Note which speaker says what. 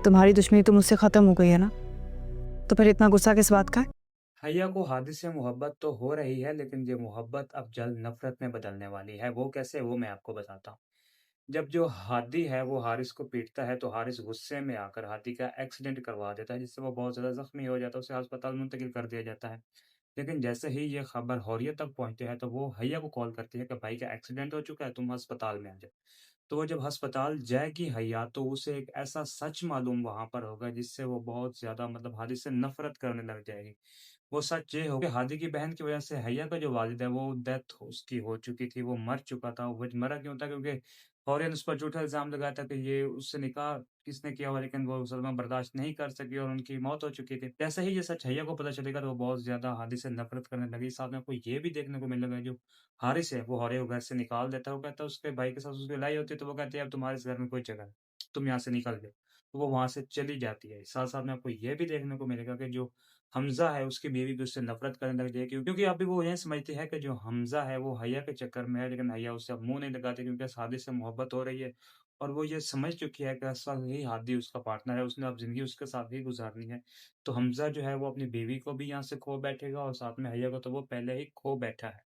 Speaker 1: तुम्हारी दुश्मनी तो मुझसे खत्म हो गई है ना? तो फिर इतना गुस्सा किस बात का है?
Speaker 2: हैया को हादी से मोहब्बत तो हो रही है, लेकिन ये मोहब्बत अब जल्द नफ़रत में बदलने वाली है। वो कैसे, वो मैं आपको बताता हूँ। जब जो हादी है, वो हारिस को पीटता है, तो हारिस गुस्से में आकर हादी का एक्सीडेंट करवा देता है, जिससे वो बहुत ज़्यादा ज़ख्मी हो जाता है, उसे अस्पताल मुंतकिल कर दिया जाता है। लेकिन जैसे ही ये खबर हुर्रियत तक पहुँचती है, तो वो हैया को कॉल करती है कि भाई का एक्सीडेंट हो चुका है, तुम अस्पताल में आ जाओ। तो वो जब अस्पताल जाएगी हैया, तो उसे एक ऐसा सच मालूम वहाँ पर होगा, जिससे वो बहुत ज़्यादा मतलब हादी से नफ़रत करने लग जाएगी। वो सच ये हो कि हादी की बहन की वजह से हैया का जो वालिद है, वो डेथ उसकी हो चुकी थी, वो मर चुका था। वो मरा क्यों था? क्योंकि फ़ौरन उस पर झूठा इल्ज़ाम लगाया था कि ये उससे निकाह किसने किया हुआ, लेकिन वो सदमा बर्दाश्त नहीं कर सकी और उनकी मौत हो चुकी थी। जैसे ही ये सच हैया को पता चलेगा, तो वो बहुत ज़्यादा हादी से नफ़रत करने लगी। साथ में आपको ये भी देखने को मिलेगा, जो हारिस है, वो हौरे को घर से निकाल देता है। वो कहता है उसके भाई के साथ उसकी लड़ाई होती है, तो वो कहती है अब तुम्हारे इस घर में कोई जगह नहीं, तुम यहाँ से निकल जाओ। तो वो वहाँ से चली जाती है। साथ-साथ में आपको ये भी देखने को मिलेगा कि जो हमज़ा है, उसकी बीवी भी उससे नफ़रत करने लग जाएगी, क्योंकि अभी वो ये समझती है कि जो हमज़ा है, वो हैया के चक्कर में है, लेकिन हैया उससे अब मुँह नहीं लगाती, क्योंकि हादी से मोहब्बत हो रही है और वो ये समझ चुकी है कि असल ही हादी उसका पार्टनर है, उसने अब ज़िंदगी उसके साथ ही गुज़ारनी है। तो हमज़ा जो है, वो अपनी बीवी को भी यहाँ से खो बैठेगा और साथ में हैया को तो वो पहले ही खो बैठा है।